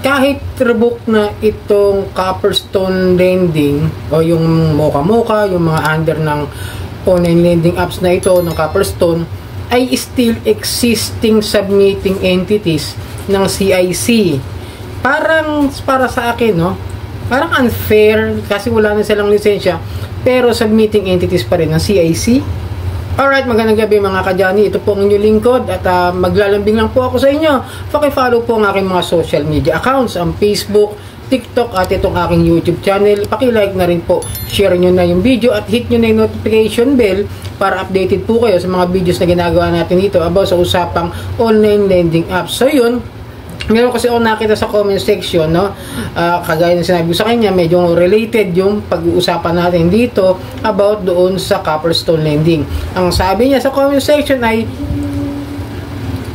kahit rebook na itong Copperstone lending o yung Mocha, yung mga under ng online lending apps na ito ng Copperstone, ay still existing submitting entities ng CIC. Para sa akin, no? Parang unfair kasi wala na silang lisensya pero submitting entities pa rin ng CIC. Alright, magandang gabi mga kadyani. Ito po ang inyong lingkod at maglalambing lang po ako sa inyo. Paki-follow po ang aking mga social media accounts, ang Facebook, TikTok at itong aking YouTube channel. Paki-like na rin po, share nyo na yung video at hit nyo na yung notification bell para updated po kayo sa mga videos na ginagawa natin dito about sa usapang online lending apps. So yun, meron kasi ako nakita sa comment section, no? Kagaya ng sinabi ko sa kanya, medyo related yung pag-uusapan natin dito about doon sa Copperstone lending. Ang sabi niya sa comment section ay,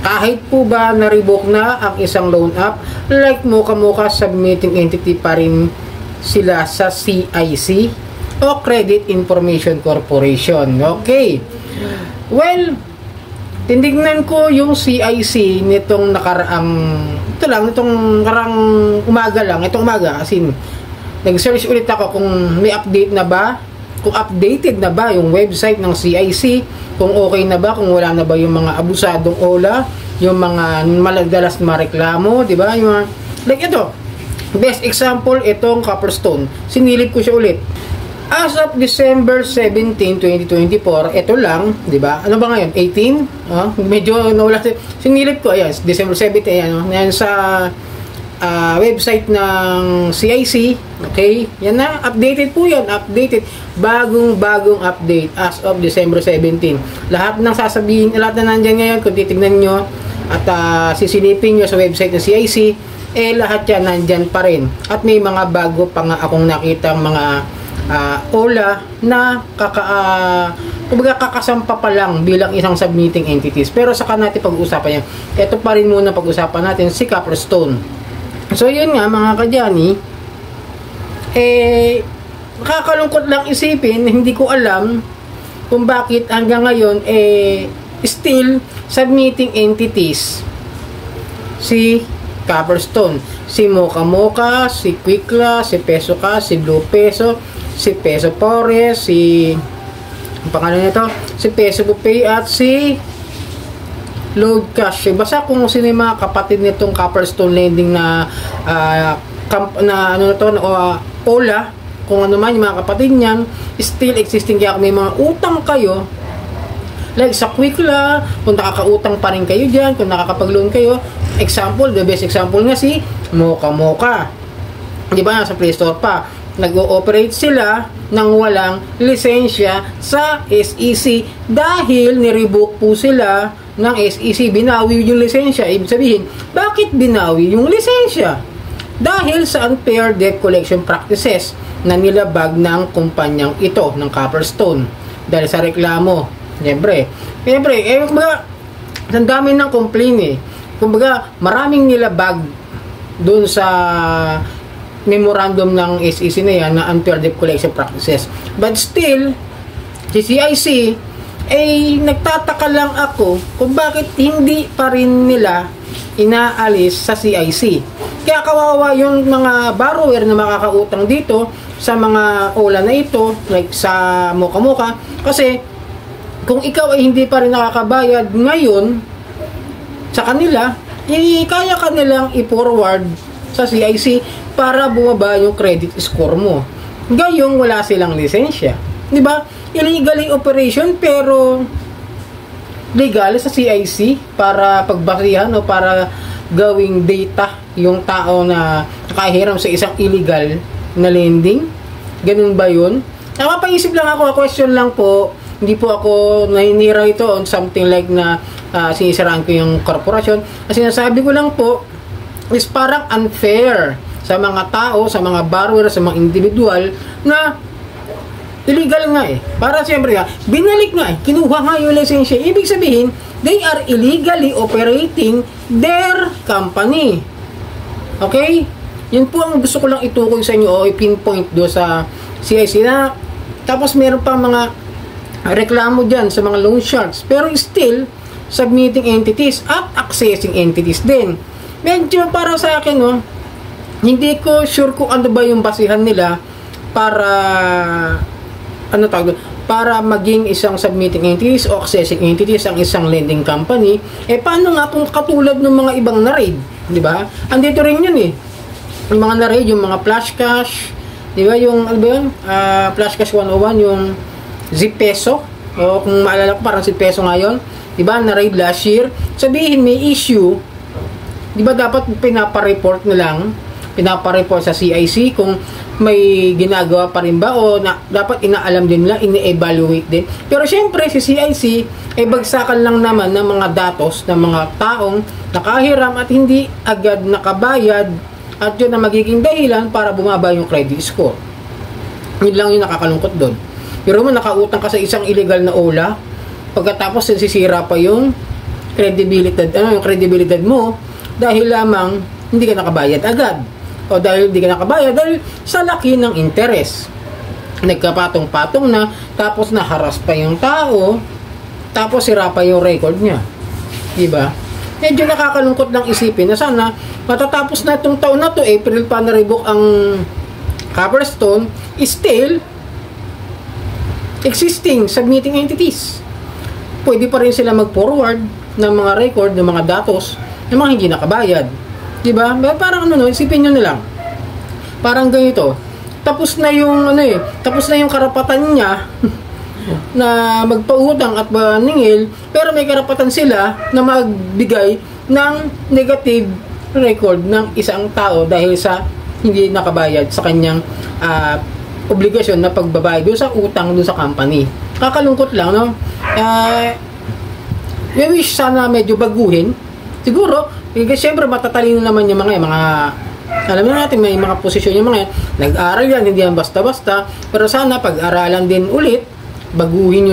kahit po ba na-revoke na ang isang loan app, like Mocha submitting entity pa rin sila sa CIC o Credit Information Corporation. Okay. Well, tindignan ko yung CIC nitong umaga lang, itong umaga, as in, nag-search ulit ako kung may update na ba, kung updated na ba yung website ng CIC, kung okay na ba, kung wala na ba yung mga abusadong OLA, yung mga malagdalas na reklamo, di ba? Yung mga, like ito, best example, itong Copperstone. Sinilip ko siya ulit. As of December 17, 2024, ito lang, di ba? Ano ba ngayon? 18? Medyo nawala. Sinilip ko, ayan, December 17, ayan, sa website ng CIC, okay? Yan na, updated po yan, updated. Bagong update as of December 17. Lahat ng sasabihin, lahat na nandyan ngayon, kung titignan nyo at sisilipin nyo sa website ng CIC, lahat yan nandyan pa rin. At may mga bago pa nga akong nakita mga OLA na kakasampa pa lang bilang isang submitting entities. Pero saka natin pag-uusapan yan. Ito pa rin muna pag-usapan natin si Copperstone. So yun nga mga kadyani, nakakalungkot lang isipin, hindi ko alam kung bakit hanggang ngayon still submitting entities si Copperstone, si Mocha, si Quickla, si Peso Cash, si Blue Peso, si Peso Forest, si ang pangalan nito, si Peso Pay at si Load Cash. Basta kung sino yung mga kapatid nitong Copperstone lending na OLA, kung ano man yung mga kapatid niyan, still existing. Kaya kung may mga utang kayo, like sa Quickla, kung nakakautang pa rin kayo dyan, kung nakakapag-loan kayo, example, the best example nga si Mocha. Di ba, sa Play Store pa, nag-ooperate sila ng walang lisensya sa SEC dahil nirevoke po sila ng SEC, binawi yung lisensya. Ibig sabihin, bakit binawi yung lisensya? Dahil sa unfair debt collection practices na nilabag ng kumpanyang ito, ng Copperstone, dahil sa reklamo. Siyempre, kumbaga, ang dami ng complaint kumbaga, maraming nilabag doon sa memorandum ng SEC na yan na unfair debt collection practices. But still, si CIC nagtataka lang ako kung bakit hindi pa rin nila inaalis sa CIC. Kaya kawawa yung mga borrower na makakautang dito sa mga OLA na ito, like sa Mocha, kasi kung ikaw ay hindi pa rin nakakabayad ngayon sa kanila, kaya kanilang i-forward sa CIC para bumaba yung credit score mo. Gayong wala silang lisensya. Diba? Illegal operation pero legal sa CIC para pagbasihan o para gawing data yung tao na nakahiram sa isang illegal na lending. Ganun ba yun? Napapaisip lang ako, question lang po. Hindi po ako naninira ito on something like na sinisiraan ko yung korporasyon. Kasi sinasabi ko lang po is parang unfair sa mga tao, sa mga borrower, sa mga individual na illegal nga Para siyempre binalik nga kinuha nga yung lisensya. Ibig sabihin, they are illegally operating their company. Okay? Yun po ang gusto ko lang itukoy sa inyo o i-pinpoint do sa CIC na tapos meron pa mga reklamo dyan sa mga loan sharks. Pero still, submitting entities at accessing entities din. Medyo para sa akin, Hindi ko sure kung ano ba yung basihan nila para para maging isang submitting entities o accessing entities ang isang lending company. Paano nga kung katulad ng mga ibang na-raid, di ba? Andito rin yun yung mga na-raid, yung mga flash cash, di ba? Yung ano ba yun? Flash cash 101, yung Zip Peso, o kung maalala ko parang Zip Peso ngayon, di ba? Na-raid last year. Sabihin may issue, di ba dapat pinapa-report sa CIC kung may ginagawa pa rin ba o dapat inaalam din nila, ine-evaluate din. Pero syempre si CIC ay bagsakan lang naman ng mga datos ng mga taong nakahiram at hindi agad nakabayad, at yun na magiging dahilan para bumaba yung credit score. Yun lang yung nakakalungkot doon. Pero mo nakautang ka sa isang illegal na OLA, pagkatapos sisira pa yung credibility mo dahil lamang hindi ka nakabayad agad. O dahil hindi ka nakabayad dahil sa laki ng interest. Nagkapatong-patong na, tapos naharas pa yung tao, tapos sira pa yung record niya. Diba? Medyo nakakalungkot lang isipin na sana matatapos na itong taon na to, April pa na-revoke ang Copperstone, still existing submitting entities. Pwede pa rin sila mag-forward ng mga record, ng mga datos ng mga hindi nakabayad. Diba? Parang isipin nyo na lang. Parang ganito. Tapos na yung karapatan niya na magpautang at maningil, pero may karapatan sila na magbigay ng negative record ng isang tao dahil sa hindi nakabayad sa kanyang obligasyon na pagbabayad doon sa utang doon sa company. Kakalungkot lang, no? We wish sana medyo baguhin. Siguro, kasi siyempre matatalino naman yung mga alam natin may mga posisyon yung mga nag-aral yan, hindi yan basta-basta, pero sana pag-aralan din ulit, baguhin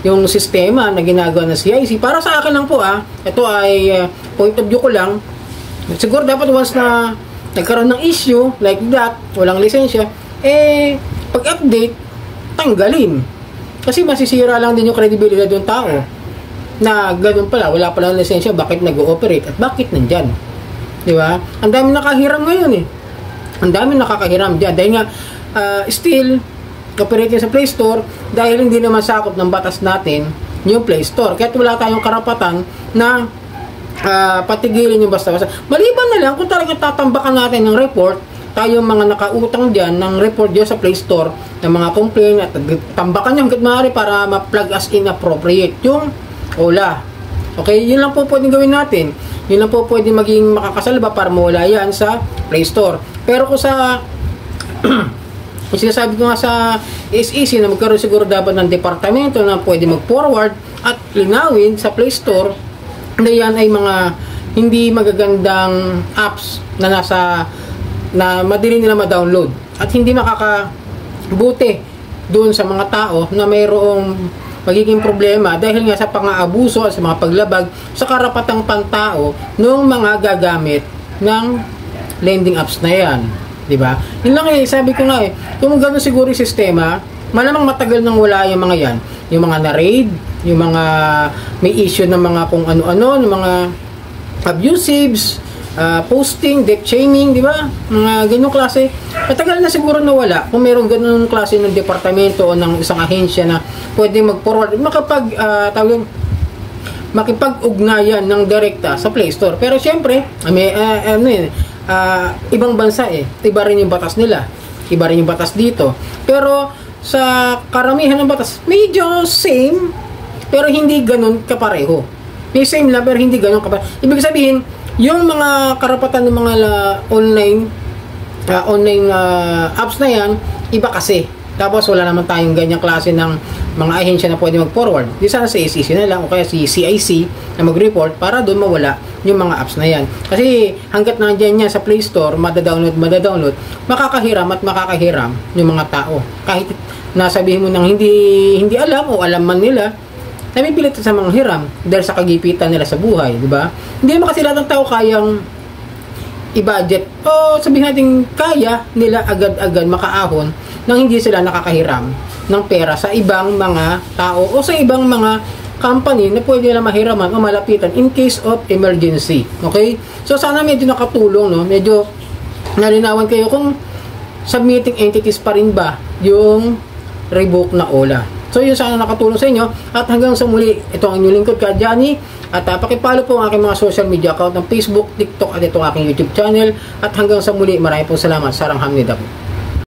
yung sistema na ginagawa ng CIC. Para sa akin lang po ito ay point of view ko lang. Siguro dapat once na nagkaroon ng issue like that, walang lisensya, pag-update, tanggalin. Kasi masisira lang din yung credibility ng tao na ganun pala, wala pala ng lisensya, bakit nag-ooperate at bakit nandyan, di ba? Ang dami nakahiram ngayon ang dami nakakahiram dyan dahil nga still operating sa Play Store dahil hindi naman sakop ng batas natin yung Play Store, kaya wala tayong karapatan na patigilin yung basta-basta. Maliban na lang kung talagang tatambakan natin ng report, tayong mga nakautang dyan ng report dyan sa Play Store ng mga complaint at tambakan nyo hanggat maaari para ma-plug as inappropriate yung OLA. Okay, yun lang po pwedeng gawin natin. Yun lang po pwedeng maging makakasalba para mawala yan sa Play Store. Pero kung sa yung sinasabi ko nga sa SEC na magkaroon siguro dapat ng departamento na pwede mag-forward at linawin sa Play Store na yan ay mga hindi magagandang apps na madali nila ma-download at hindi makakabuti doon sa mga tao na mayroong magiging problema dahil nga sa pang-aabuso at sa mga paglabag sa karapatang pantao ng mga gagamit ng lending apps na yan. Diba? Yun lang sabi ko nga kung gano'n siguro yung sistema, malamang matagal nang wala yung mga yan. Yung mga na-raid, yung mga may issue ng mga kung ano-ano, ng mga abusives, posting, debt shaming, di ba? Mga ganyong klase. Matagal na siguro nawala kung mayroong ganung klase ng departamento o ng isang ahensya na pwede mag-forward, makipag-ugnayan ng direkta sa Play Store. Pero syempre, ibang bansa iba rin yung batas nila. Iba rin yung batas dito. Pero sa karamihan ng batas, medyo same, pero hindi ganun kapareho. May same lang, pero hindi ganun kapareho. Ibig sabihin, yung mga karapatan ng mga online apps na yan, iba kasi. Tapos wala naman tayong ganyang klase ng mga ahensya na pwede mag-forward. Di sana sa SEC na lang o kaya si CIC na mag-report para doon mawala yung mga apps na yan. Kasi hanggat nandiyan yan sa Play Store, madadownload, makakahiram at makakahiram yung mga tao. Kahit nasabihin mo nang hindi alam o alam man nila, napipilit sa mga hiram dahil sa kagipitan nila sa buhay, di ba? Hindi naman kasi lahat ng tao kayang i-budget o sabihin natin kaya nila agad-agad makaahon nang hindi sila nakakahiram ng pera sa ibang mga tao o sa ibang mga company na pwede nila mahiraman o malapitan in case of emergency. Okay? So sana medyo nakatulong, no? Medyo nalinawan kayo kung submitting entities pa rin ba yung revoke na OLA. So yun sana nakatulong sa inyo, at hanggang sa muli, ito ang inyong lingkod ka Johnny, at pakipollow po ang aking mga social media account ng Facebook, TikTok at itong aking YouTube channel, at hanggang sa muli, marami pong salamat. Sarang hamnida po.